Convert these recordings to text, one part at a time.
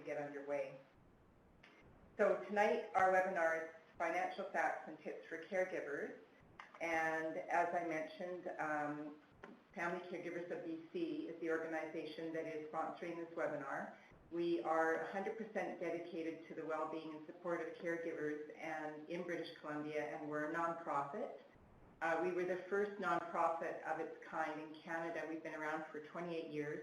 to get underway. So tonight our webinar is Financial Facts and Tips for Caregivers, and as I mentioned, Family Caregivers of BC is the organization that is sponsoring this webinar. We are 100% dedicated to the well-being and support of caregivers and in British Columbia, and we're a nonprofit. We were the first nonprofit of its kind in Canada. We've been around for 28 years,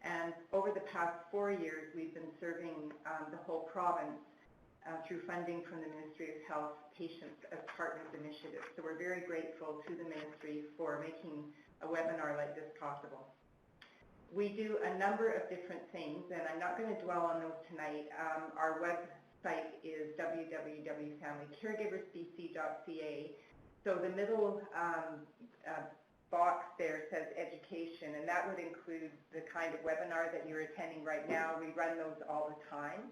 and over the past 4 years we've been serving the whole province through funding from the Ministry of Health Patients as Partners initiative. So we're very grateful to the Ministry for making a webinar like this possible. We do a number of different things, and I'm not going to dwell on those tonight. Our website is www.familycaregiversbc.ca. So the middle box there says education, and that would include the kind of webinar that you're attending right now. We run those all the time.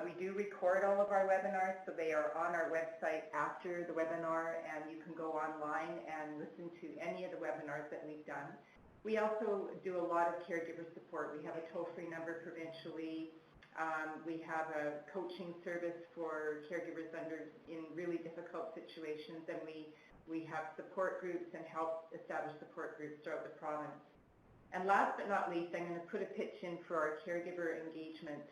We do record all of our webinars, so they are on our website after the webinar, and you can go online and listen to any of the webinars that we've done. We also do a lot of caregiver support. We have a toll-free number provincially. We have a coaching service for caregivers in really difficult situations, and we have support groups and help establish support groups throughout the province. And last but not least, I'm going to put a pitch in for our caregiver engagement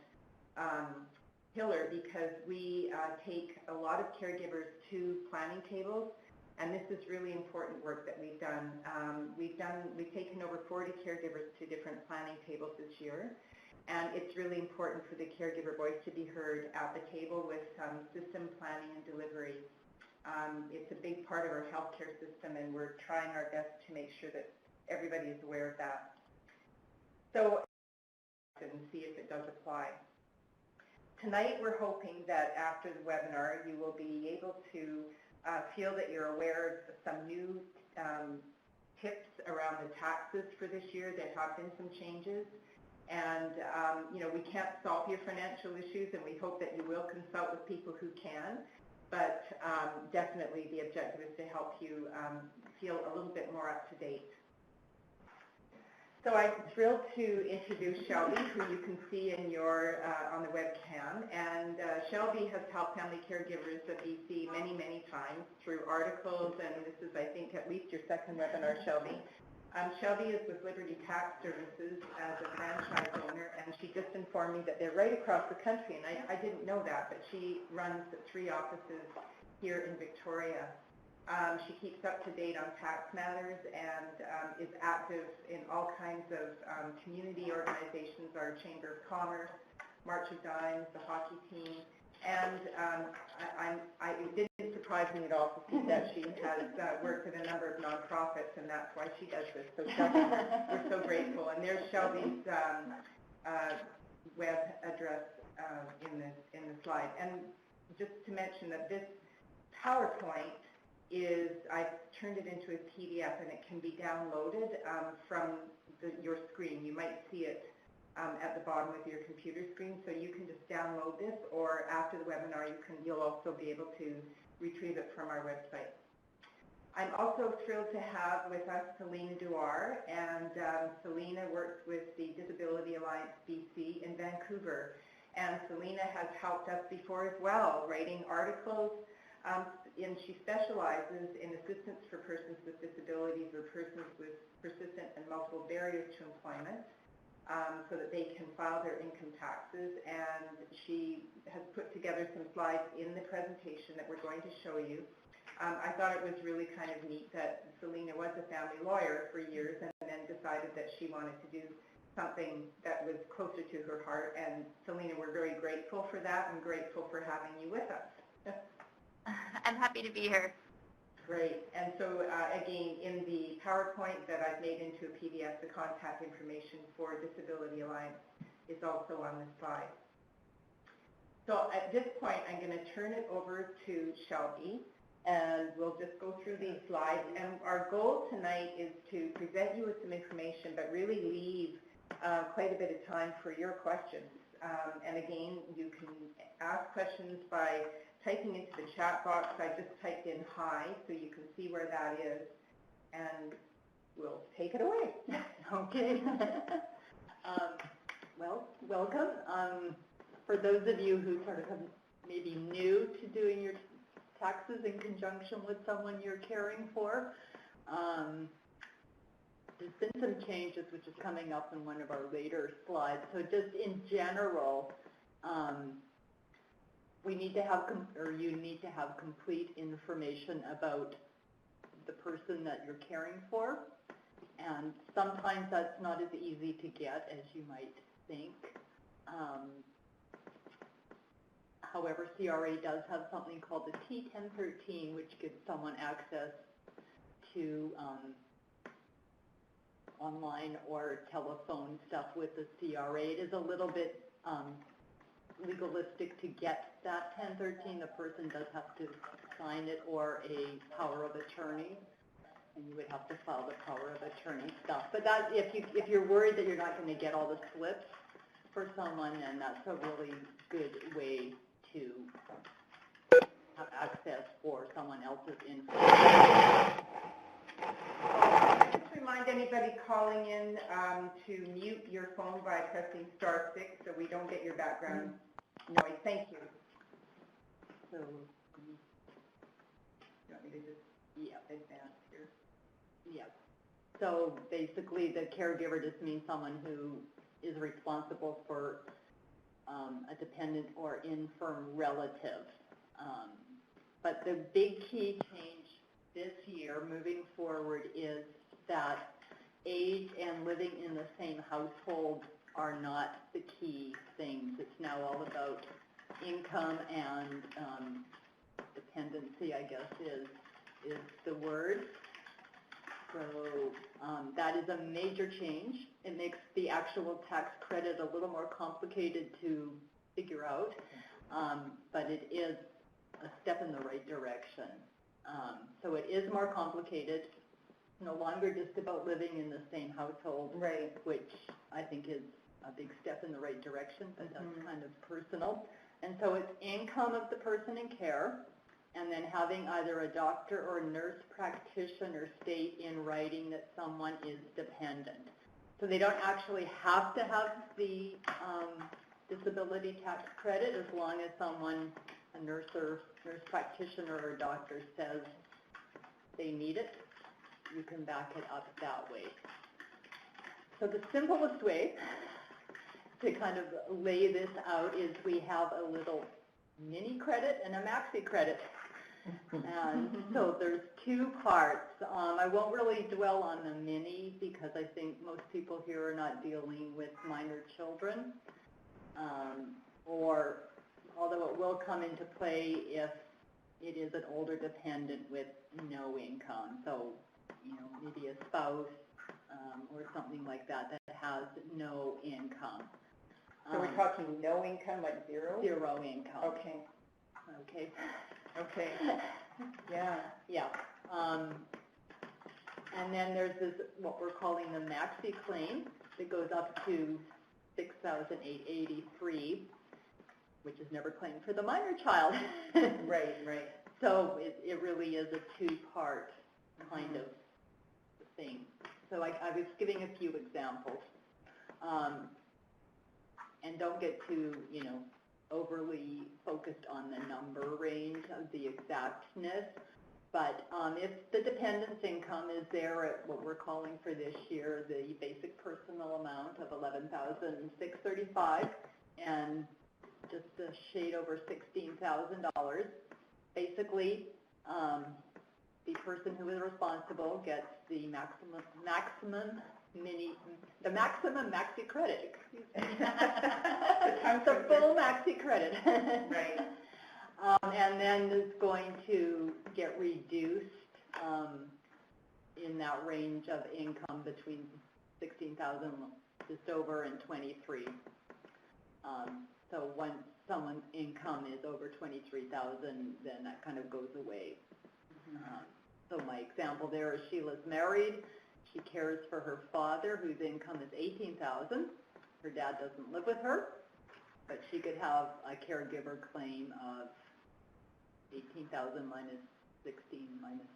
pillar, because we take a lot of caregivers to planning tables, and this is really important work that we've done. We've taken over 40 caregivers to different planning tables this year, and it's really important for the caregiver voice to be heard at the table with system planning and delivery. It's a big part of our healthcare system, and we're trying our best to make sure that everybody is aware of that. So, and see if it does apply. Tonight we're hoping that after the webinar you will be able to feel that you're aware of some new tips around the taxes for this year. There have been some changes, and you know, we can't solve your financial issues, and we hope that you will consult with people who can, but definitely the objective is to help you feel a little bit more up to date. So I'm thrilled to introduce Shelby, who you can see in your on the webcam, and Shelby has helped Family Caregivers of BC many, many times through articles, and this is, I think, at least your second webinar, Shelby. Shelby is with Liberty Tax Services as a franchise owner, and she just informed me that they're right across the country, and I didn't know that, but she runs 3 offices here in Victoria. She keeps up to date on tax matters and is active in all kinds of community organizations, our Chamber of Commerce, March of Dimes, the hockey team, and it didn't surprise me at all to see that she has worked with a number of nonprofits, and that's why she does this. So Shelby, we're so grateful. And there's Shelby's web address in the slide. And just to mention that this PowerPoint I've turned it into a PDF, and it can be downloaded from your screen. You might see it at the bottom of your computer screen, so you can just download this, or after the webinar you'll also be able to retrieve it from our website. I'm also thrilled to have with us Selena, and Selena works with the Disability Alliance BC in Vancouver, and Selena has helped us before as well, writing articles. And she specializes in assistance for persons with disabilities or persons with persistent and multiple barriers to employment, so that they can file their income taxes. And she has put together some slides in the presentation that we're going to show you. I thought it was really kind of neat that Selena was a family lawyer for years and then decided that she wanted to do something that was closer to her heart. And Selena, we're very grateful for that and grateful for having you with us. I'm happy to be here. Great. And so again, in the PowerPoint that I've made into a PDF, the contact information for Disability Alliance is also on the slide. So at this point, I'm going to turn it over to Shelby, and we'll just go through these slides. And our goal tonight is to present you with some information, but really leave quite a bit of time for your questions. And again, you can ask questions by typing into the chat box. I just typed in hi, so you can see where that is, and we'll take it away. Okay. Well, welcome. For those of you who sort of have maybe new to doing your taxes in conjunction with someone you're caring for, there's been some changes, which is coming up in one of our later slides. So just in general, we need to have, you need to have complete information about the person that you're caring for. And sometimes that's not as easy to get as you might think. However, CRA does have something called the T1013, which gives someone access to online or telephone stuff with the CRA. It is a little bit legalistic to get that 1013. The person does have to sign it or a power of attorney, and you would have to file the power of attorney stuff. But that, if you're worried that you're not going to get all the slips for someone, then that's a really good way to have access for someone else's information. Just remind anybody calling in to mute your phone by pressing *6 so we don't get your background noise. Thank you. So, you want me to just advance here? Yeah. So basically, the caregiver just means someone who is responsible for a dependent or infirm relative. But the big key change this year, moving forward, is that age and living in the same household are not the key things. It's now all about income and dependency, I guess, is the word. So that is a major change. It makes the actual tax credit a little more complicated to figure out, but it is a step in the right direction. So it is more complicated, no longer just about living in the same household, right, which I think is a big step in the right direction, but that's kind of personal. And so it's income of the person in care, and then having either a doctor or a nurse practitioner state in writing that someone is dependent. So they don't actually have to have the disability tax credit as long as someone, a nurse or nurse practitioner or a doctor says they need it, you can back it up that way. So the simplest way to kind of lay this out is we have a little mini credit and a maxi credit. And so there's two parts. I won't really dwell on the mini because I think most people here are not dealing with minor children, or although it will come into play if it is an older dependent with no income. So, you know, maybe a spouse or something like that that has no income. So we're talking no income, like zero? Zero income. Okay. Okay. Okay. Yeah. Yeah. And then there's this, what we're calling the maxi claim that goes up to $6,883, which is never claimed for the minor child. Right, right. So it really is a two-part kind of thing. So I was giving a few examples. And don't get too, you know, overly focused on the number range of the exactness. But if the dependent's income is there at what we're calling for this year the basic personal amount of $11,635 and just a shade over $16,000, basically the person who is responsible gets the maximum maxi credit, excuse me. The full maxi credit. Right. And then it's going to get reduced in that range of income between 16,000 just over and 23. So once someone's income is over 23,000, then that kind of goes away. So my example there is Sheila's married. She cares for her father, whose income is $18,000. Her dad doesn't live with her, but she could have a caregiver claim of $18,000 minus 16 minus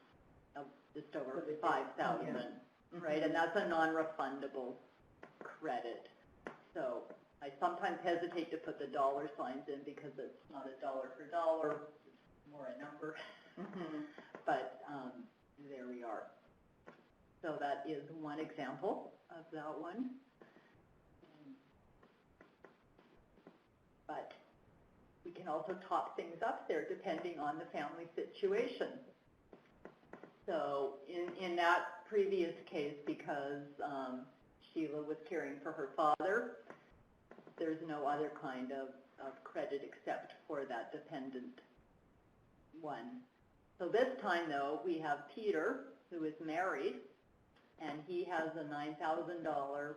just over $5,000, right? And that's a non-refundable credit. So I sometimes hesitate to put the dollar signs in because it's not a dollar for dollar, it's more a number. But there we are. So that is one example of that one. But we can also top things up there depending on the family situation. So in that previous case, because Sheila was caring for her father, there's no other kind of credit except for that dependent one. So this time, though, we have Peter, who is married, and he has a $9,000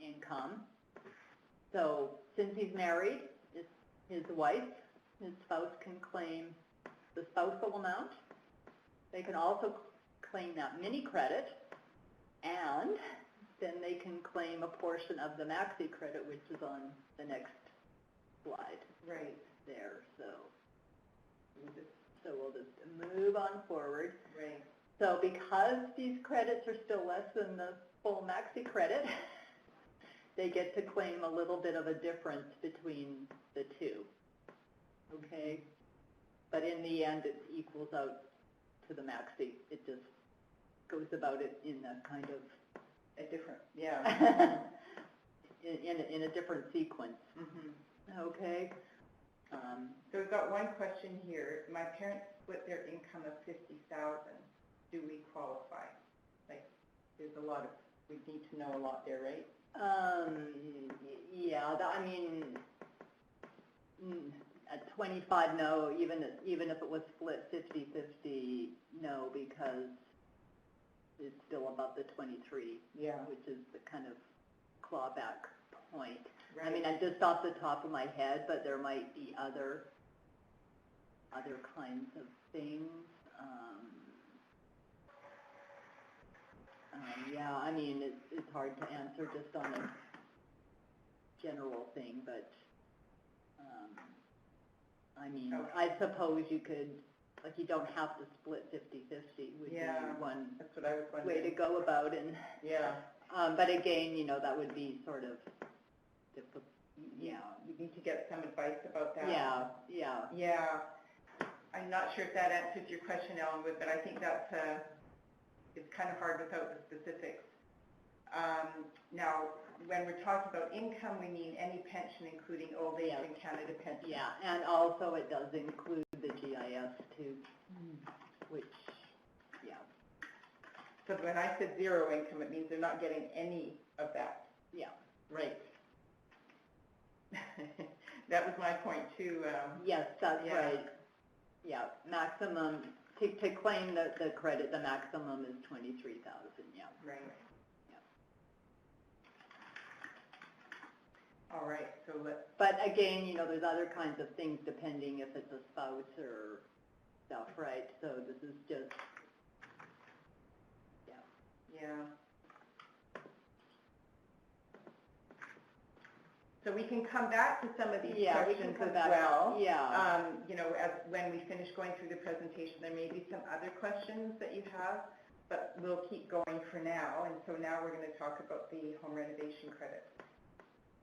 income. So since he's married, his wife, his spouse can claim the spousal amount. They can also claim that mini credit, and then they can claim a portion of the maxi credit, which is on the next slide. Right. There, so we'll just move on forward. Right. So because these credits are still less than the full maxi credit, they get to claim a little bit of a difference between the two. Okay? But in the end, it equals out to the maxi. It just goes about it in a kind of A different, yeah. in a different sequence. Okay? So we've got one question here. My parents split their income of $50,000. Do we qualify? Like, there's a lot of, we need to know a lot there, right? Yeah, I mean, at 25, no. Even if it was split 50-50, no, because it's still above the 23, Yeah. which is the kind of clawback point. Right. I mean, I'm just off the top of my head, but there might be other kinds of things. Yeah, I mean, it's hard to answer just on a general thing, but I mean, Okay. I suppose you could, like, you don't have to split 50-50 would be one That's what I was way wondering. to go about it. Yeah. But again, you know, that would be sort of difficult. Yeah. You need to get some advice about that. Yeah. Yeah. I'm not sure if that answers your question, Ellenwood, but I think that's it's kind of hard without the specifics. Now, when we're talking about income, we mean any pension, including old age and Canada pension. Yeah, and also it does include the GIS too, which, yeah. So when I said zero income, it means they're not getting any of that. Yeah. Right. That was my point too. Yes, that's Yeah. right. Yeah, maximum, to claim the credit, the maximum is 23,000, yeah. Right. Yeah. All right, so let's, But again, you know, there's other kinds of things depending if it's a spouse or stuff, right? So this is just, yeah. So we can come back to some of these we questions can come as back. well. Yeah. You know, as when we finish going through the presentation, there may be some other questions that you have, but we'll keep going for now. And so now we're going to talk about the home renovation credit.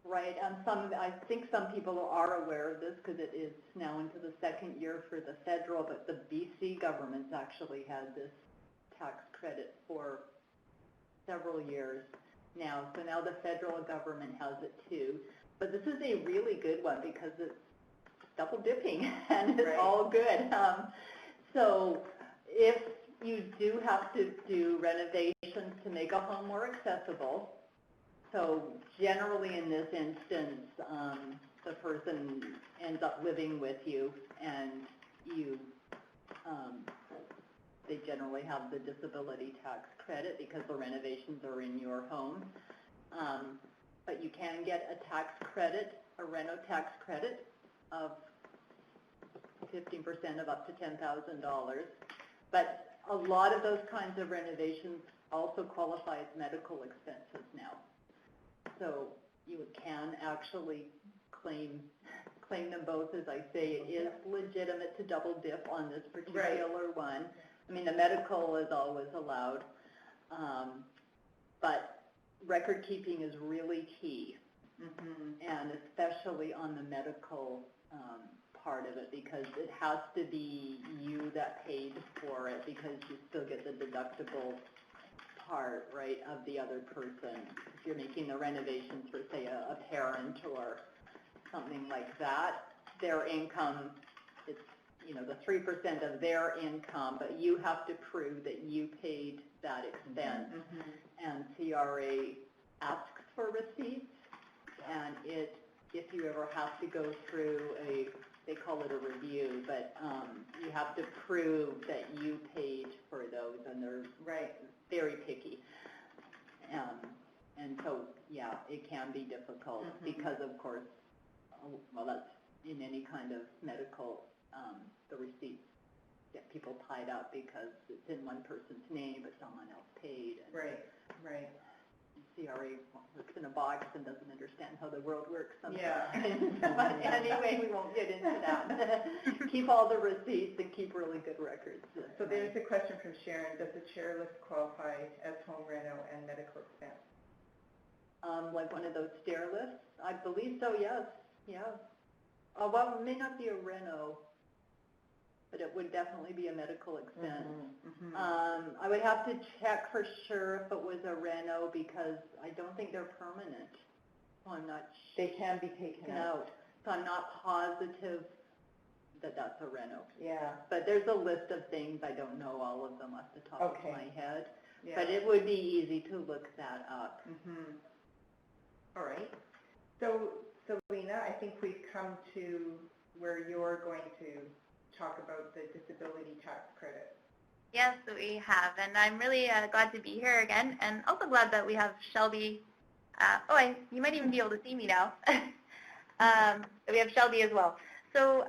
Right, and I think some people are aware of this because it is now into the second year for the federal, but the BC government's actually had this tax credit for several years now. So now the federal government has it too. But this is a really good one because it's double dipping and it's Right. all good. So if you do have to do renovations to make a home more accessible, so generally in this instance, the person ends up living with you and you, they generally have the disability tax credit because the renovations are in your home. But you can get a tax credit, a reno tax credit of 15% of up to $10,000. But a lot of those kinds of renovations also qualify as medical expenses now. So you can actually claim them both. As I say, it is legitimate to double dip on this particular one. I mean, the medical is always allowed, but record keeping is really key. and especially on the medical part of it, because it has to be you that paid for it, because you still get the deductible part, right, of the other person. If you're making the renovations for, say, a parent or something like that, their income, it's, you know, the 3% of their income, but you have to prove that you paid that expense. And CRA asks for receipts, and if you ever have to go through they call it a review, but you have to prove that you paid for those, and they're very picky. And so, yeah, it can be difficult because, of course, well, that's in any kind of medical, the receipts get people tied up because it's in one person's name, but someone else paid. And CRA works in a box and doesn't understand how the world works sometimes. But anyway, we won't get into that. Keep all the receipts and keep really good records. So there's a question from Sharon. Does the chair list qualify as home reno and medical expense? Like one of those stair lifts? I believe so, yes. Yeah. Well, it may not be a reno, but it would definitely be a medical expense. I would have to check for sure if it was a reno, because I don't think they're permanent. So I'm not They can be taken out. So I'm not positive that that's a reno. Yeah. But there's a list of things. I don't know all of them off the top of my head. Yeah. But it would be easy to look that up. All right. So, Selena, I think we've come to where you're going to talk about the disability tax credit. Yes, we have, and I'm really glad to be here again, and also glad that we have Shelby. You might even be able to see me now. We have Shelby as well. So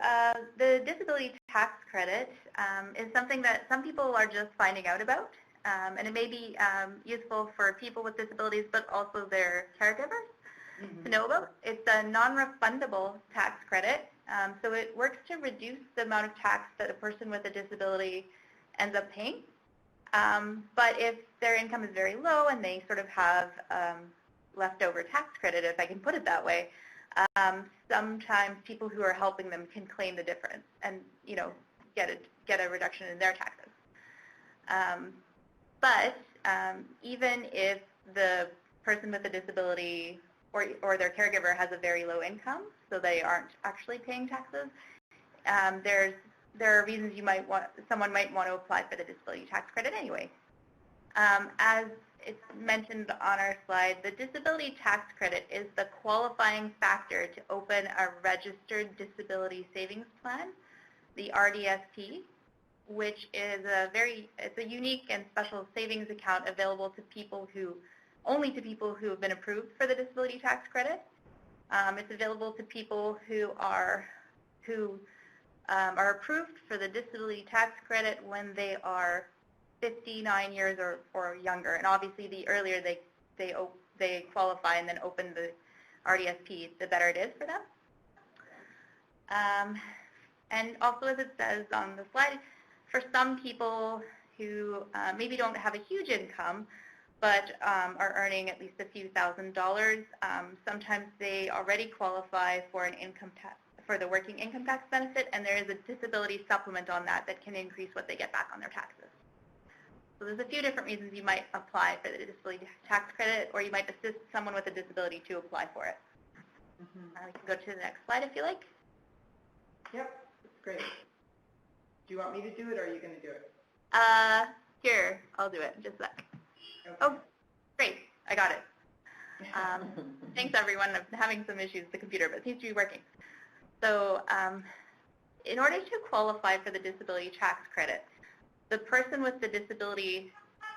the disability tax credit is something that some people are just finding out about, and it may be useful for people with disabilities, but also their caregivers to know about. It's a non-refundable tax credit, so it works to reduce the amount of tax that a person with a disability ends up paying. But if their income is very low and they sort of have leftover tax credit, if I can put it that way, sometimes people who are helping them can claim the difference and, you know, get a reduction in their taxes. But even if the person with a disability or their caregiver has a very low income, so they aren't actually paying taxes, there are reasons someone might want to apply for the disability tax credit anyway. As it's mentioned on our slide, the disability tax credit is the qualifying factor to open a registered disability savings plan, the RDSP, which is it's a unique and special savings account available to only to people who have been approved for the disability tax credit. It's available to people who are approved for the disability tax credit when they are 59 years or younger, and obviously the earlier they qualify and then open the RDSP, the better it is for them. And also, as it says on the slide, for some people who maybe don't have a huge income but are earning at least a few $1,000s, sometimes they already qualify for an income tax, for the working income tax benefit, and there is a disability supplement on that can increase what they get back on their taxes. So there's a few different reasons you might apply for the disability tax credit, or you might assist someone with a disability to apply for it. We can go to the next slide if you like. Yep, great. Do you want me to do it, or are you going to do it? Here, I'll do it in just a sec. Okay. Oh, great, I got it. Thanks everyone. I'm having some issues with the computer, but it seems to be working. So in order to qualify for the disability tax credit, the person with the disability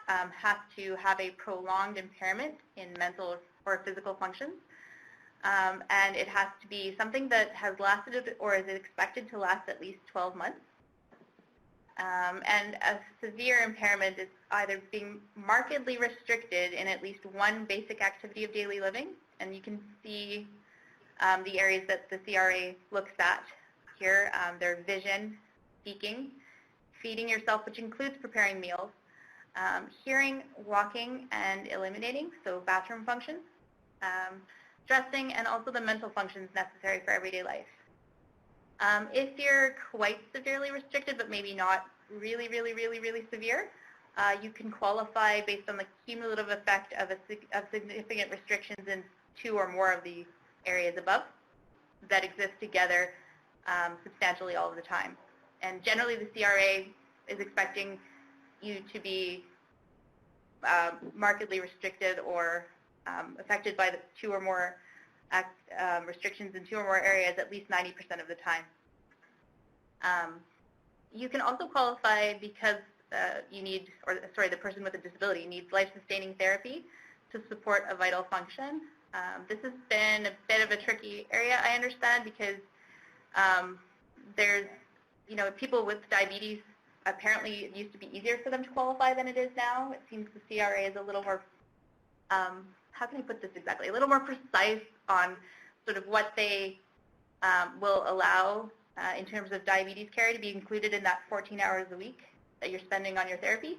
has to have a prolonged impairment in mental or physical functions, and it has to be something that has lasted or is expected to last at least 12 months. And a severe impairment is either being markedly restricted in at least one basic activity of daily living, and you can see the areas that the CRA looks at here. Their vision, speaking, feeding yourself, which includes preparing meals, hearing, walking, and eliminating, so bathroom functions, dressing, and also the mental functions necessary for everyday life. If you're quite severely restricted, but maybe not really, really, really, really severe, you can qualify based on the cumulative effect of significant restrictions in 2 or more of the areas above that exist together substantially all of the time. And generally the CRA is expecting you to be markedly restricted or affected by the 2 or more restrictions in 2 or more areas at least 90% of the time. You can also qualify because the person with a disability needs life-sustaining therapy to support a vital function. This has been a bit of a tricky area, I understand, because there's, people with diabetes, apparently it used to be easier for them to qualify than it is now. It seems the CRA is a little more, how can I put this exactly, a little more precise on sort of what they will allow in terms of diabetes care to be included in that 14 hours a week that you're spending on your therapy.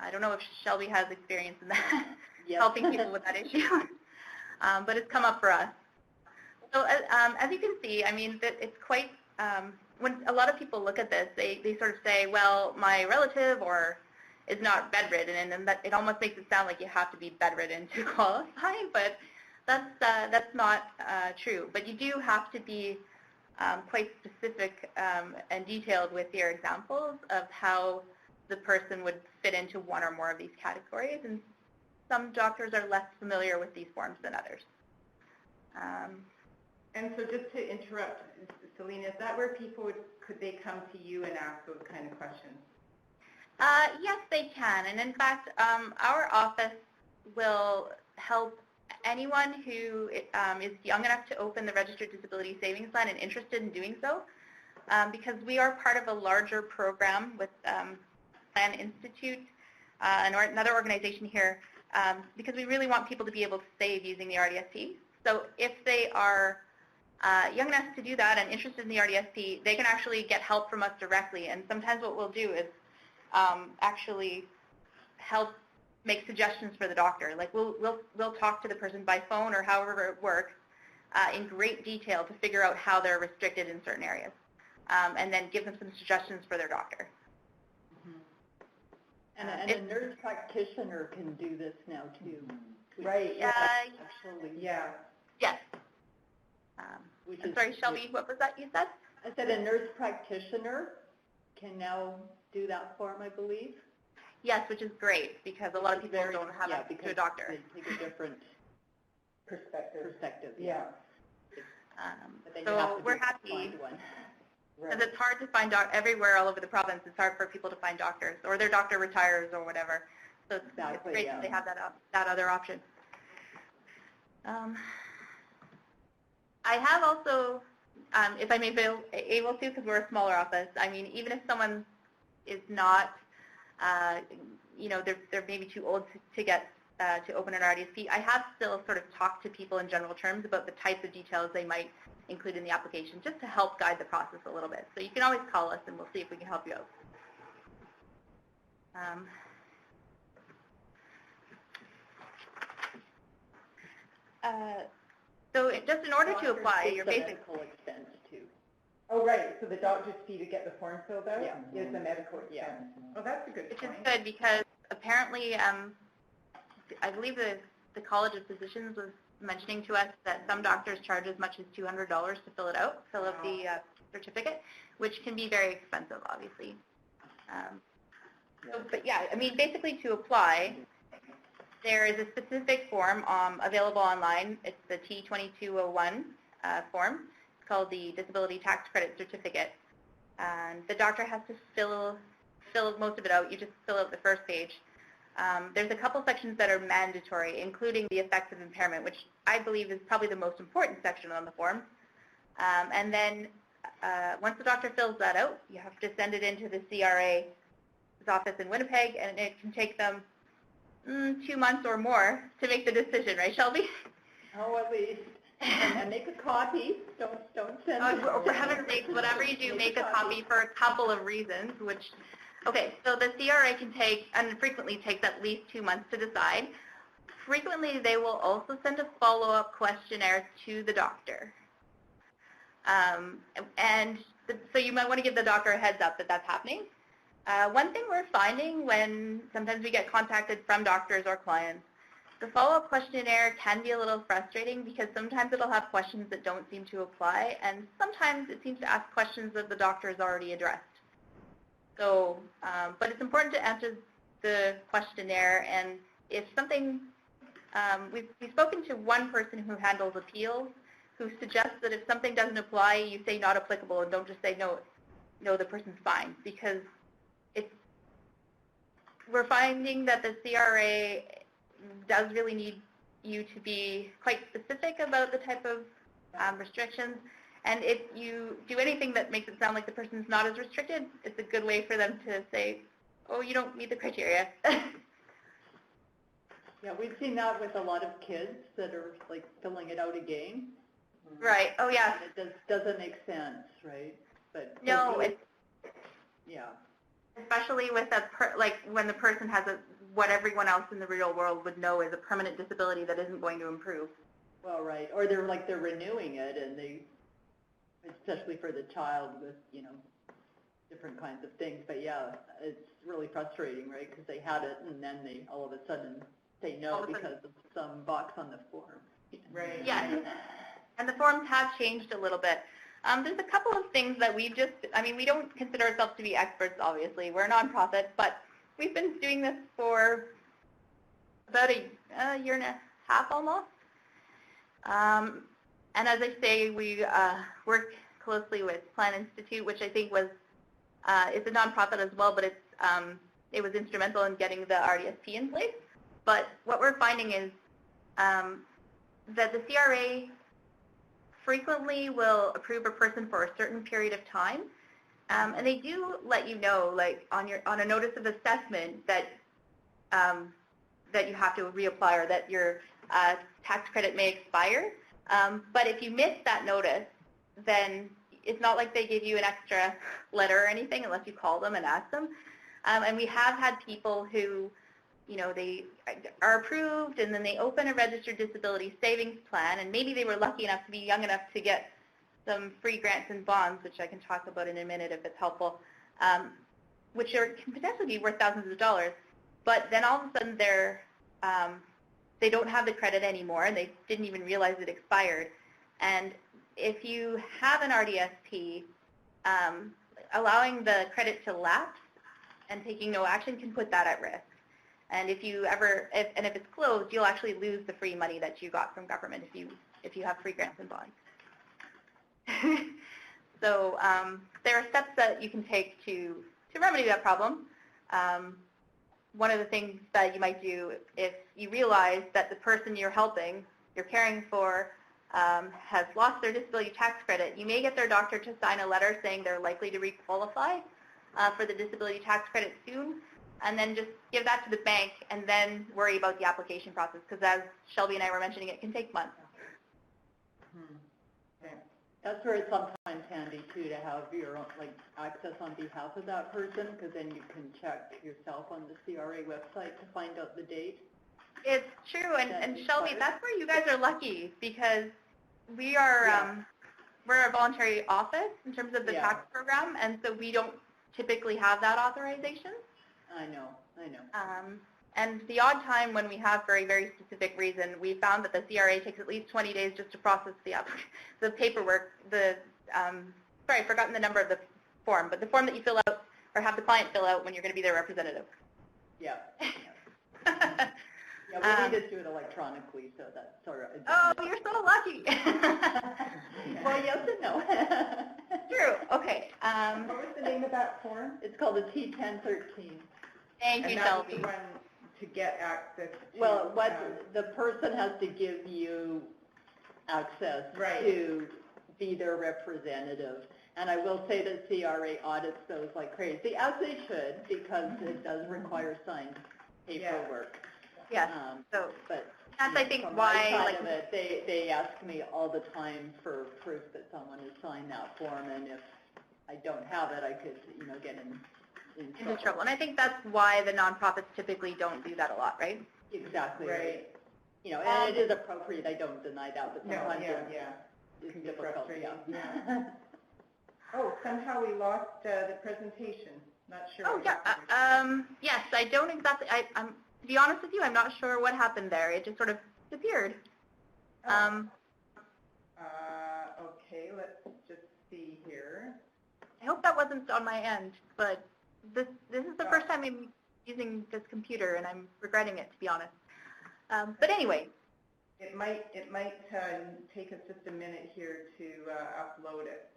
I don't know if Shelby has experience in that, yes. Helping people with that issue, but it's come up for us. So as you can see, I mean, it's quite, when a lot of people look at this, they sort of say, well, my relative is not bedridden, and then it almost makes it sound like you have to be bedridden to qualify, but that's not true. But you do have to be quite specific and detailed with your examples of how the person would fit into one or more of these categories, and some doctors are less familiar with these forms than others. And so just to interrupt, Selena, is that where people could they come to you and ask those kind of questions? Yes, they can. And in fact, our office will help anyone who is young enough to open the Registered Disability Savings Plan and interested in doing so, because we are part of a larger program with Plan Institute and another organization here, because we really want people to be able to save using the RDSP. So if they are young enough to do that and interested in the RDSP, they can actually get help from us directly. And sometimes what we'll do is actually help make suggestions for the doctor. Like we'll talk to the person by phone or however it works in great detail to figure out how they're restricted in certain areas, and then give them some suggestions for their doctor. Mm-hmm. And a nurse practitioner can do this now too. Right. Actually. Yeah. Yes. I'm sorry, Shelby, what was that you said? I said a nurse practitioner can now do that form, I believe. Yes, which is great, because a lot of people don't have access to a doctor. They take a different perspective. Yeah. So we're happy, because it's hard to find everywhere all over the province. It's hard for people to find doctors, or their doctor retires or whatever. So it's great that they have that other option. I have also, if I may be able to, because we're a smaller office, I mean, even if someone is not, they're maybe too old to get to open an RDSP, I have still sort of talked to people in general terms about the types of details they might include in the application, just to help guide the process a little bit. So you can always call us and we'll see if we can help you out. So just in order to apply, your basic medical expense too. Oh, right. So the doctor's fee to get the form filled out is the medical expense. Yeah. Oh, that's a good point. Which is good, because apparently, I believe the College of Physicians was mentioning to us that some doctors charge as much as $200 to fill out the certificate, which can be very expensive, obviously. But yeah, I mean, basically to apply, there is a specific form available online. It's the T2201 form. It's called the Disability Tax Credit Certificate. And the doctor has to fill most of it out. You just fill out the first page. There's a couple sections that are mandatory, including the effects of impairment, which I believe is probably the most important section on the form. And then once the doctor fills that out, you have to send it into the CRA's office in Winnipeg, and it can take them 2 months or more to make the decision, right, Shelby? Oh, at least. And make a copy. Don't send it. For heaven's sakes, whatever you do, make a copy for a couple of reasons, okay, so the CRA can take, and frequently takes at least 2 months to decide. frequently they will also send a follow-up questionnaire to the doctor. So you might want to give the doctor a heads up that that's happening. One thing we're finding when sometimes we get contacted from doctors or clients, the follow-up questionnaire can be a little frustrating because sometimes it'll have questions that don't seem to apply, and sometimes it seems to ask questions that the doctor has already addressed. So, but it's important to answer the questionnaire, and if something, we've spoken to one person who handles appeals who suggests that if something doesn't apply, you say not applicable and don't just say no, the person's fine, because we're finding that the CRA does really need you to be quite specific about the type of restrictions, and if you do anything that makes it sound like the person's not as restricted, it's a good way for them to say, oh, you don't meet the criteria. Yeah, we've seen that with a lot of kids that are like filling it out again. Right, oh yeah. And it doesn't make sense, right? But no, it's, yeah. Especially with like when the person has what everyone else in the real world would know is a permanent disability that isn't going to improve. Well, right, or they're renewing it, and especially for the child with, different kinds of things. But yeah, it's really frustrating, right? Because they had it, and then they all of a sudden say no because of some box on the form. Right. Yeah, and the forms have changed a little bit. There's a couple of things that we don't consider ourselves to be experts, obviously. We're a nonprofit, but we've been doing this for about a year and a half almost. And as I say, we work closely with Plan Institute, which I think was, it's a nonprofit as well, but it was instrumental in getting the RDSP in place. But what we're finding is that the CRA frequently will approve a person for a certain period of time, and they do let you know, like on a notice of assessment, that that you have to reapply or that your tax credit may expire. But if you miss that notice, then it's not like they give you an extra letter or anything unless you call them and ask them. And we have had people who, they are approved and then they open a registered disability savings plan, and maybe they were lucky enough to be young enough to get some free grants and bonds, which I can talk about in a minute if it's helpful, which can potentially be worth thousands of dollars. But then all of a sudden they don't have the credit anymore, and they didn't even realize it expired. And if you have an RDSP, allowing the credit to lapse and taking no action can put that at risk. And if it's closed, you'll actually lose the free money that you got from government if you have free grants and bonds. So there are steps that you can take to remedy that problem. One of the things that you might do, if you realize that the person you're helping, you're caring for, has lost their disability tax credit, you may get their doctor to sign a letter saying they're likely to requalify for the disability tax credit soon, and then just give that to the bank and then worry about the application process, because as Shelby and I were mentioning, it can take months. Okay. That's where it's sometimes handy too to have your own, access on behalf of that person, because then you can check yourself on the CRA website to find out the date. It's true, and Shelby, that's where you guys are lucky, because we are we're a voluntary office in terms of the tax program, and so we don't typically have that authorization. I know. And the odd time when we have for a very specific reason, we found that the CRA takes at least 20 days just to process the paperwork. Sorry, I've forgotten the number of the form, but the form that you fill out or have the client fill out when you're going to be their representative. Yeah. Yeah, we just do it electronically, so that's sort of... Oh, you're so lucky. Well, yes and no. True. Okay. What was the name of that form? It's called the T1013. Thank you, Shelby. And that's the one to get access to... Well, the person has to give you access to be their representative. And I will say that CRA audits those like crazy, as they should, because it does require signed paperwork. Yes. But that's, I think, from why... my side of it, they ask me all the time for proof that someone has signed that form, and if I don't have it, I could, get in trouble. And I think that's why the nonprofits typically don't do that a lot, right? Exactly. Right. you know, and it is appropriate, I don't deny that, but sometimes it's Can be difficult, frustrating, yeah. Oh, somehow we lost the presentation. Not sure. Oh, what yeah. happened. Yes, I don't exactly. I'm to be honest with you, I'm not sure what happened there. It just sort of disappeared. Oh. Okay, let's just see here. I hope that wasn't on my end, but this is the first time I'm using this computer, and I'm regretting it, to be honest. But anyway. It might take us just a minute here to upload it.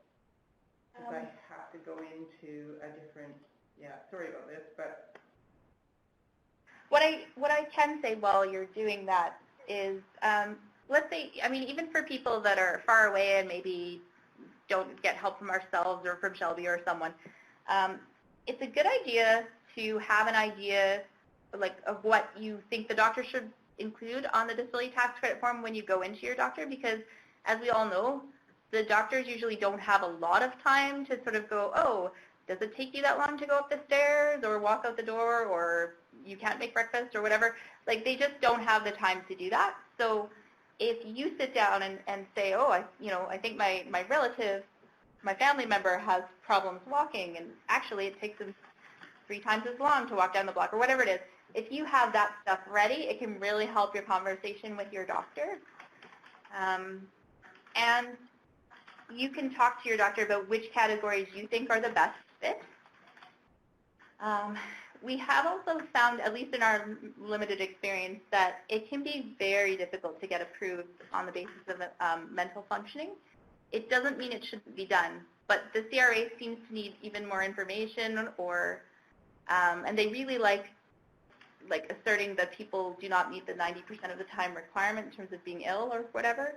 Because I have to go into a different, sorry about this, but. What I can say while you're doing that is, let's say, I mean, even for people that are far away and maybe don't get help from ourselves or from Shelby or someone, it's a good idea to have an idea like of what you think the doctor should include on the disability tax credit form when you go into your doctor, because as we all know, the doctors usually don't have a lot of time to sort of go, oh, does it take you that long to go up the stairs or walk out the door, or you can't make breakfast or whatever. Like, they just don't have the time to do that. So if you sit down and say, oh, I think my relative, my family member has problems walking, and actually it takes them 3 times as long to walk down the block or whatever it is, if you have that stuff ready, it can really help your conversation with your doctor. And you can talk to your doctor about which categories you think are the best fit. We have also found, at least in our limited experience, that it can be very difficult to get approved on the basis of mental functioning. It doesn't mean it shouldn't be done, but the CRA seems to need even more information, or and they really like asserting that people do not meet the 90% of the time requirement in terms of being ill or whatever.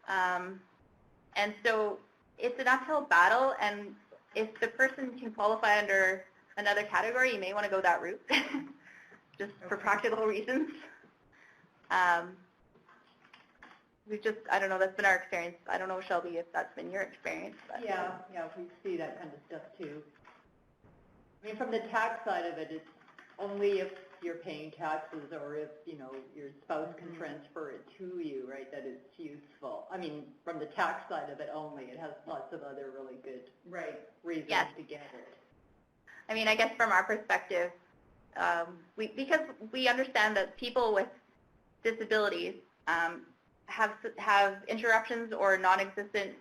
And so it's an uphill battle, and if the person can qualify under another category, you may want to go that route, just for practical reasons. We've just, I don't know, that's been our experience. I don't know, Shelby, if that's been your experience. But. Yeah, we see that kind of stuff too. I mean, from the tax side of it, it's only if you're paying taxes or if, your spouse can transfer it to you, right, that it's useful. I mean, from the tax side of it only, it has lots of other really good reasons to get it. I mean, I guess from our perspective, because we understand that people with disabilities have interruptions or non-existent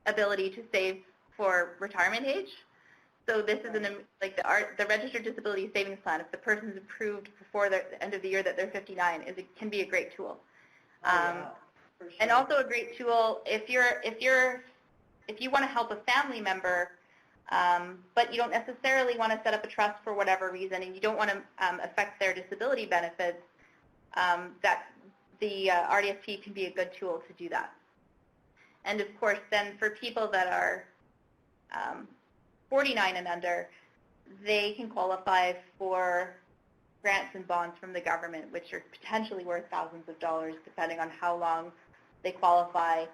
ability to save for retirement age. So this is the Registered Disability Savings Plan. If the person's approved before the end of the year that they're 59, can be a great tool. For sure. And also a great tool if you want to help a family member, but you don't necessarily want to set up a trust for whatever reason, and you don't want to affect their disability benefits, that the RDSP can be a good tool to do that. And of course, then for people that are 49 and under, they can qualify for grants and bonds from the government, which are potentially worth thousands of dollars, depending on how long they qualify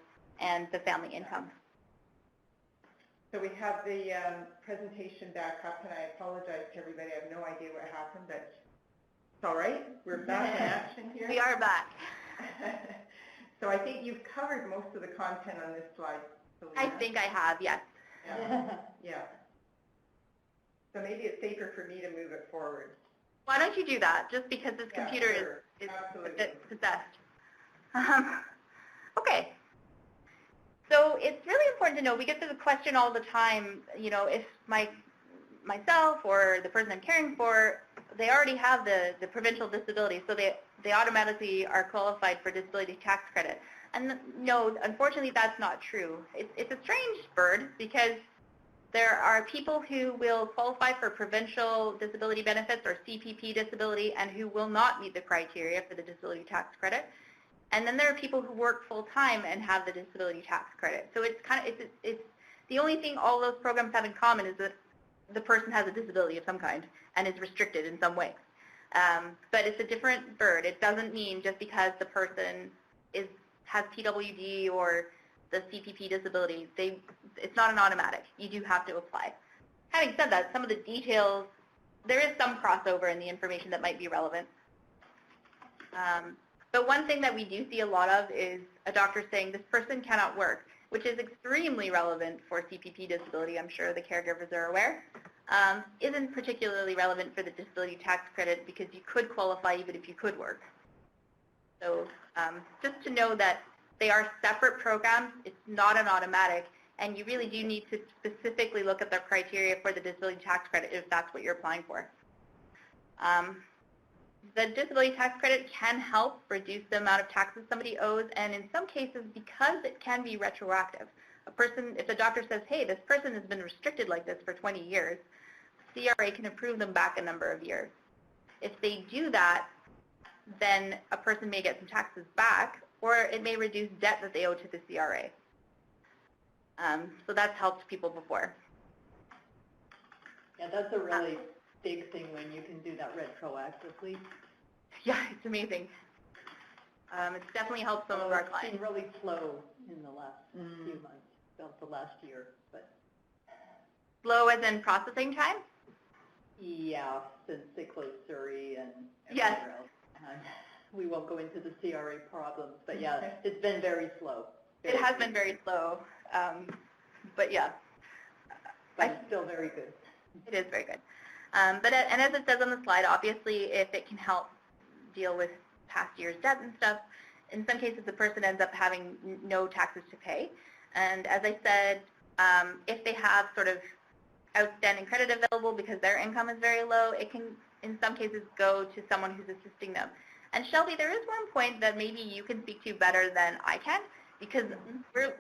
and the family income. So we have the presentation back up, and I apologize to everybody. I have no idea what happened, but it's all right. We're back in action here. We are back. So I think you've covered most of the content on this slide, Selena. I think I have, yes. Yeah. So maybe it's safer for me to move it forward. Why don't you do that, just because this computer is a bit possessed. Okay. So it's really important to know, we get the question all the time, if myself or the person I'm caring for, they already have the provincial disability, so they automatically are qualified for disability tax credit. And no, unfortunately, that's not true. It's a strange bird, because there are people who will qualify for provincial disability benefits or CPP disability and who will not meet the criteria for the disability tax credit. And then there are people who work full-time and have the disability tax credit. So it's the only thing all those programs have in common is that the person has a disability of some kind and is restricted in some way. But it's a different bird. It doesn't mean just because the person has PWD or the CPP disability, it's not an automatic. You do have to apply. Having said that, some of the details, there is some crossover in the information that might be relevant. But one thing that we do see a lot of is a doctor saying this person cannot work, which is extremely relevant for CPP disability. I'm sure the caregivers are aware. Isn't particularly relevant for the disability tax credit because you could qualify even if you could work. So just to know that they are separate programs, it's not an automatic, and you really do need to specifically look at the criteria for the disability tax credit if that's what you're applying for. The disability tax credit can help reduce the amount of taxes somebody owes, and in some cases, because it can be retroactive, if the doctor says, hey, this person has been restricted like this for 20 years, CRA can approve them back a number of years. If they do that, then a person may get some taxes back, or it may reduce debt that they owe to the CRA. So that's helped people before. Yeah, that's a really big thing when you can do that retroactively. Yeah, it's amazing. It's definitely helped some of our clients. It's been really slow in the last few months, about the last year. But slow as in processing time? Yeah, since they closed Surrey and yes. everywhere else. We won't go into the CRA problems, but yeah, it's been very slow. It has been very slow, but yeah. But it's still very good. It is very good. And as it says on the slide, obviously, if it can help deal with past year's debt and stuff, in some cases the person ends up having no taxes to pay. And as I said, if they have sort of outstanding credit available because their income is very low, it can, in some cases, go to someone who's assisting them. And Shelby, there is one point that maybe you can speak to better than I can, because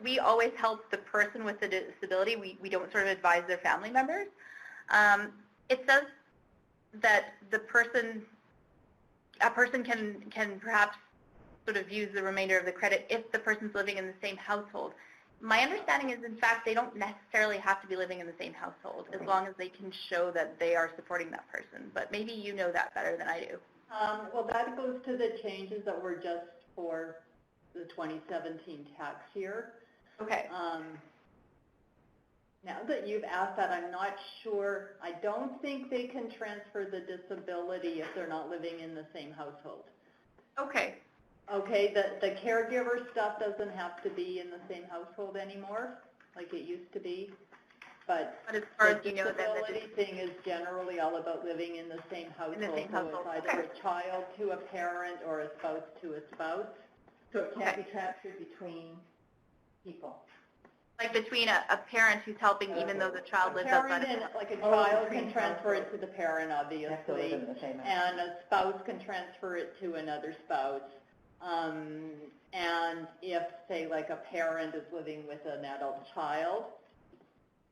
we always help the person with the disability. We don't sort of advise their family members. It says that a person can perhaps sort of use the remainder of the credit if the person's living in the same household. My understanding is, in fact, they don't necessarily have to be living in the same household as long as they can show that they are supporting that person. But maybe you know that better than I do. Well, that goes to the changes that were just for the 2017 tax year. Okay. Now that you've asked that, I'm not sure. I don't think they can transfer the disability if they're not living in the same household. Okay. Okay, the caregiver stuff doesn't have to be in the same household anymore, like it used to be. But as far as the you know, disability thing is generally all about living in the same household. In the same household. So it's either a child to a parent or a spouse to a spouse. So it can't be transferred between people. Like between a parent who's helping even though the child lives outside of the Like a child can transfer it to the parent, obviously, and a spouse can transfer it to another spouse. And if, say, like a parent is living with an adult child,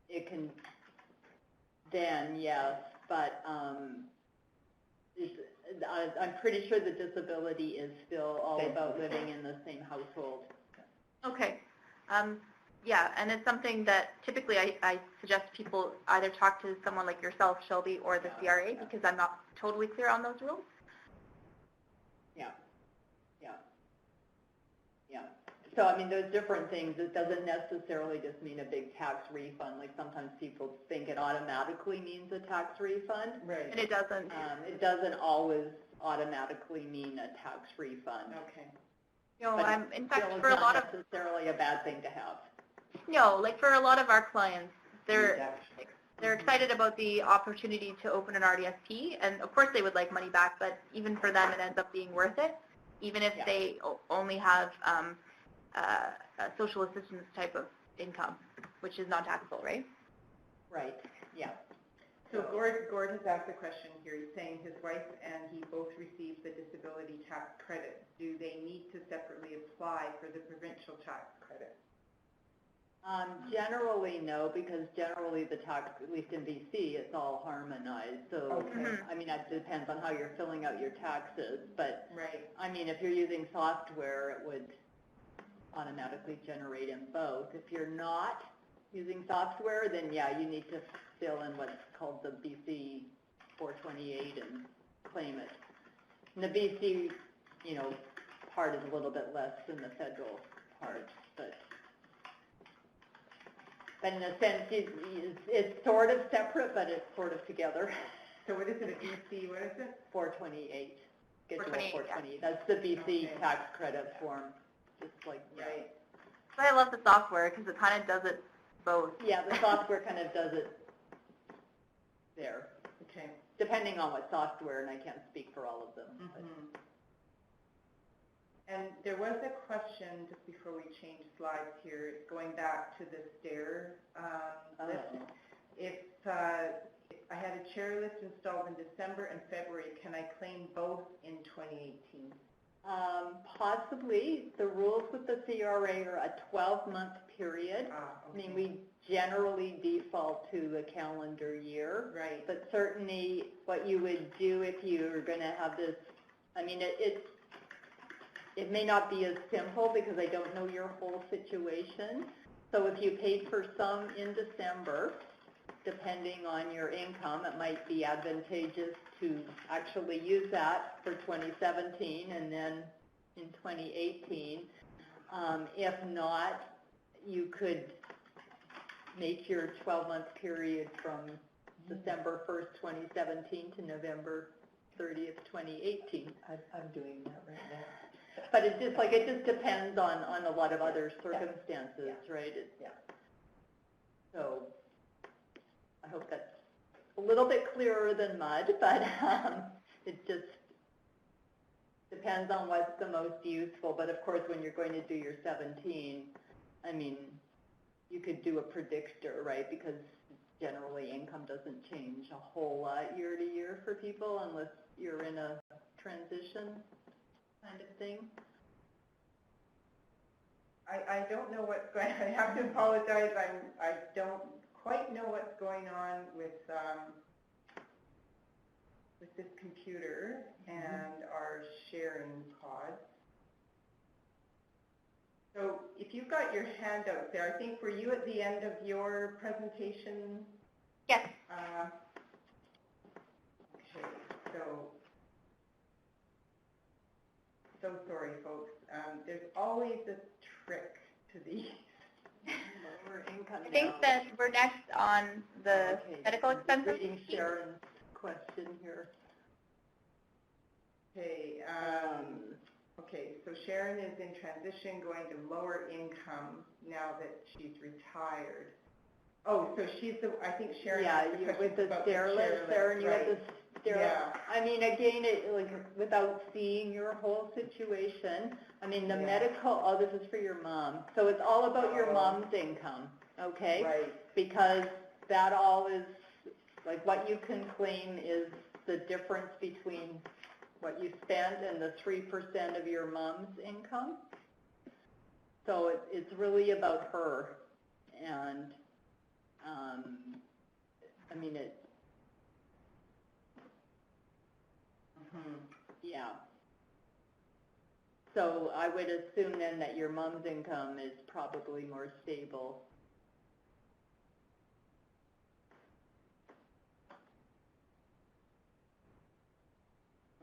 it can then, yes, but I'm pretty sure the disability is still all about living in the same household. Okay. Yeah, and it's something that typically I suggest people either talk to someone like yourself, Shelby, or the CRA, because I'm not totally clear on those rules. Yeah. So, I mean, there's different things. It doesn't necessarily just mean a big tax refund. Like sometimes people think it automatically means a tax refund. Right. And it doesn't. It doesn't always automatically mean a tax refund. Okay. No, but in fact, still, for a lot of... it's not necessarily a bad thing to have. No, like for a lot of our clients, they're excited about the opportunity to open an RDSP, and of course they would like money back, but even for them it ends up being worth it, even if they only have a social assistance type of income, which is not taxable, right? Right, yeah. So Gord has asked a question here. He's saying his wife and he both receive the disability tax credit. Do they need to separately apply for the provincial tax credit? Generally, no, because generally the tax, at least in BC, it's all harmonized. So, I mean, it depends on how you're filling out your taxes. But, I mean, if you're using software, it would automatically generate in both. If you're not using software, then, yeah, you need to fill in what's called the BC 428 and claim it. And the BC, you know, part is a little bit less than the federal part, but in a sense, it's sort of separate, but it's sort of together. So what is it, a BC, what is it? 428. Schedule 428, 420. That's the BC Okay. tax credit form, just like, Right. But I love the software because it kind of does it both. yeah, the software kind of does it there, Okay. depending on what software, and I can't speak for all of them. but- Mhm. And there was a question, just before we change slides here, going back to the stair lift. Oh. If I had a chair lift installed in December and February, can I claim both in 2018? Possibly. The rules with the CRA are a 12-month period. I mean, we generally default to a calendar year. Right. But certainly what you would do if you're going to have this, I mean, it may not be as simple because I don't know your whole situation. So if you paid for some in December, depending on your income, it might be advantageous to actually use that for 2017 and then in 2018. If not, you could make your 12-month period from December 1st, 2017 to November 30th, 2018. I'm doing that right now. But it just depends on a lot of other circumstances, right? Yeah. So I hope that's a little bit clearer than mud, but it just depends on what's the most useful. But of course, when you're going to do your 17, I mean, you could do a predictor, right? Because generally income doesn't change a whole lot year to year for people unless you're in a transition kind of thing. I don't know what's going on. I have to apologize. I don't quite know what's going on with this computer and our sharing pod. So if you've got your handout there, I think were you at the end of your presentation? Yes. Okay, so sorry folks. There's always a trick to these. Lower income I think that we're next on the medical expenses. Reading Sharon's question here. Okay, okay, so Sharon is in transition, going to lower income now that she's retired. Oh, so she's the, I think Sharon. Yeah, has the you, question with the about stair lift, Sharon, you have the stair lift. Yeah. I mean, again, without seeing your whole situation, I mean, the medical, oh, this is for your mom. So it's all about your mom's income, okay? Right. Because that all is, like, what you can claim is the difference between what you spend and the 3% of your mom's income. So it's really about her. And, I mean, yeah. So I would assume then that your mom's income is probably more stable.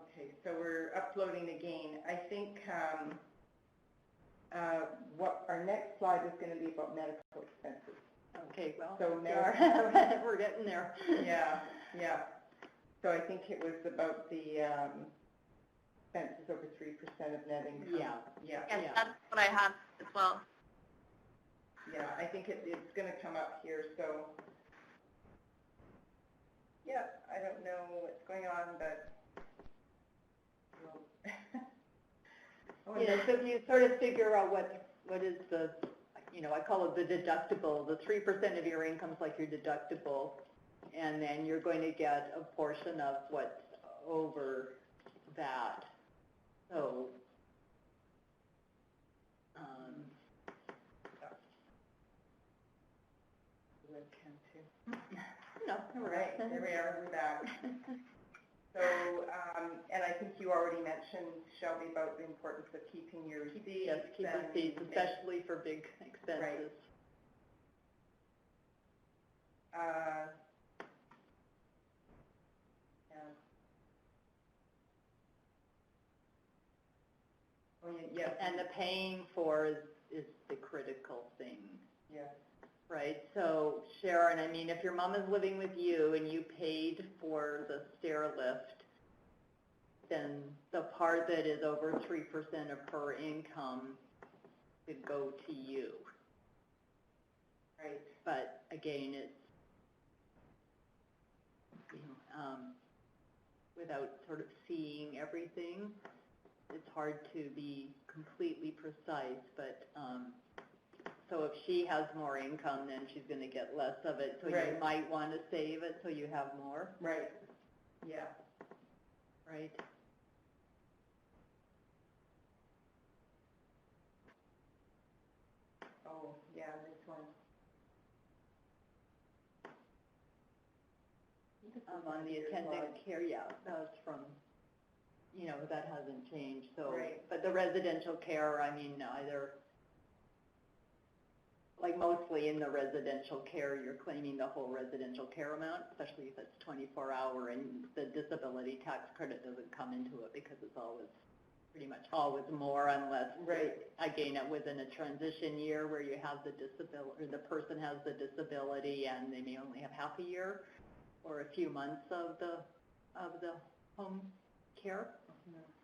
Okay, so we're uploading again. I think what our next slide is going to be about medical expenses. Okay, well, So we're getting there. Yeah, yeah. So I think it was about the expenses over 3% of net income. Yeah. Yeah. Yes, Yeah. that's what I have as well. Yeah, I think it's going to come up here, so. Yeah, I don't know what's going on, but. Oh, Yeah, so if you sort of figure out what is the, you know, I call it the deductible, the 3% of your income is like your deductible, and then you're going to get a portion of what's over that. So, webcam too. no, we're Right, there we are, we're back. So, and I think you already mentioned, Shelby, about the importance of keeping your receipts. Yes, keep receipts, especially for big expenses. Yeah. Oh, yes. And the paying for is the critical thing. Yes. Right, so Sharon, I mean, if your mom is living with you and you paid for the stair lift, then the part that is over 3% of her income could go to you. Right. But again, it's, you know, without sort of seeing everything, it's hard to be completely precise, but so if she has more income, then she's going to get less of it, so Right. you might want to save it so you have more, Right. Yeah. right? Oh, yeah, this one. On the attendant care, yeah, that was from, you know, that hasn't changed, so. Right. But the residential care, I mean, either, like mostly in the residential care, you're claiming the whole residential care amount, especially if it's 24-hour, and the disability tax credit doesn't come into it because it's always, pretty much always more unless, Right. again, within a transition year where you have the disability, or the person has the disability and they may only have half a year or a few months of the home care,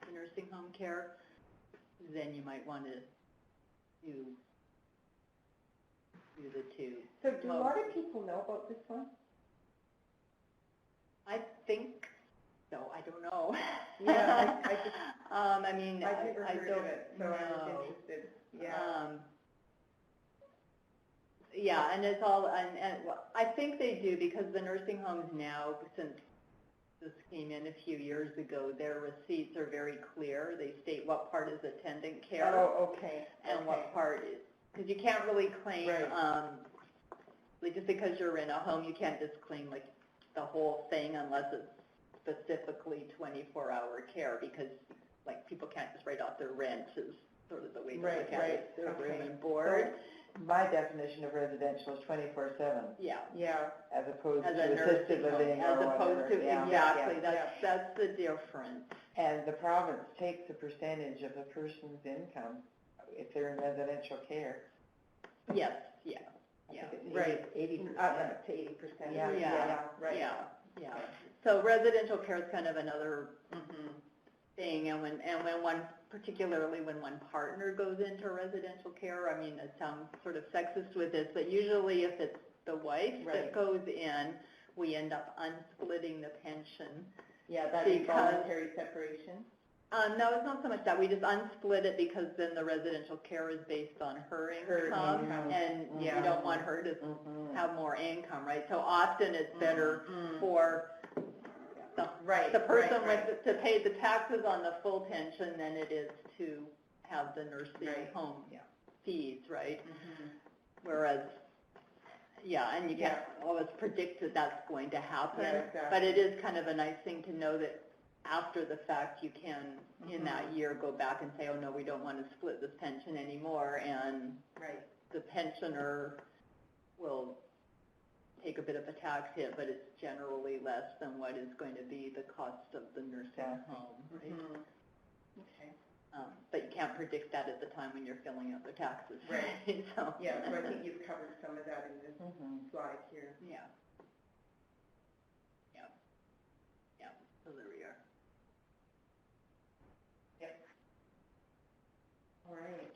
the nursing home care, then you might want to do the two. So do a lot of people know about this one? I think so. I don't know. Yeah, I just, I mean, I've never I heard don't of it, so I was know. interested. Yeah. Yeah, and it's all, and well, I think they do because the nursing homes now, since this came in a few years ago, their receipts are very clear. They state what part is attendant care Oh, okay. and what part is, because you can't really claim, Right. like just because you're in a home, you can't just claim like the whole thing unless it's specifically 24-hour care, because like people can't just write off their rent is sort of the way to Right, look at right. it, their room Okay. and board. My definition of residential is 24/7, Yeah. Yeah. as opposed As to a assisted nursing home, living as or opposed whatever. to, Yeah, exactly, yeah. that's the difference. And the province takes a percentage of the person's income if they're in residential care. Yes, yeah, I yeah. think it's Right. 80%. Up to 80%. Yeah. Yeah, right. Yeah. So residential care is kind of another thing, and when one, particularly when one partner goes into residential care, I mean, it sounds sort of sexist with this, but usually if it's the wife Right. that goes in, we end up unsplitting the pension. Yeah, that is Because- voluntary separation. No, it's not so much that. We just unsplit it because then the residential care is based on her Her income, income. and Yeah. you don't want her to Mhm. have more income, right? So often it's better for Right. the person right. with, to pay the taxes on the full pension than it is to have the nursing Right. home Yeah. fees, right? Mhm. Whereas, yeah, and you can't always predict that that's going to happen. Yeah, exactly. But it is kind of a nice thing to know that after the fact, you can, in that year, go back and say, oh, no, we don't want to split this pension anymore, and Right. the pensioner will take a bit of a tax hit, but it's generally less than what is going to be the cost of the nursing Exactly. home, right? Mhm. Okay. But you can't predict that at the time when you're filling out the taxes. Right. So, Yeah, so I think you've covered some of that in this Mhm. slide here. yeah. Yeah. Yeah, so there we are. All right.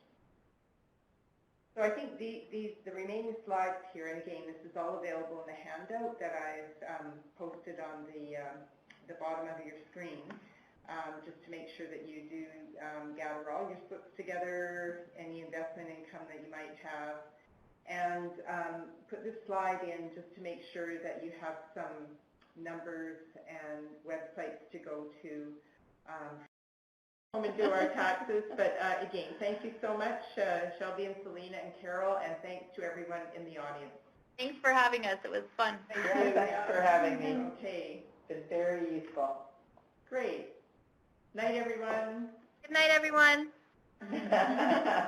So I think the remaining slides here, and again, this is all available in the handout that I've posted on the bottom of your screen, just to make sure that you do gather all your slips together, any investment income that you might have, and put this slide in just to make sure that you have some numbers and websites to go to home and do our taxes. But again, thank you so much, Shelby and Selena and Carol, and thanks to everyone in the audience. Thanks for having us. It was fun. Yeah, thanks for having me. Okay, It's been very useful. great. Night, everyone. Good night, everyone.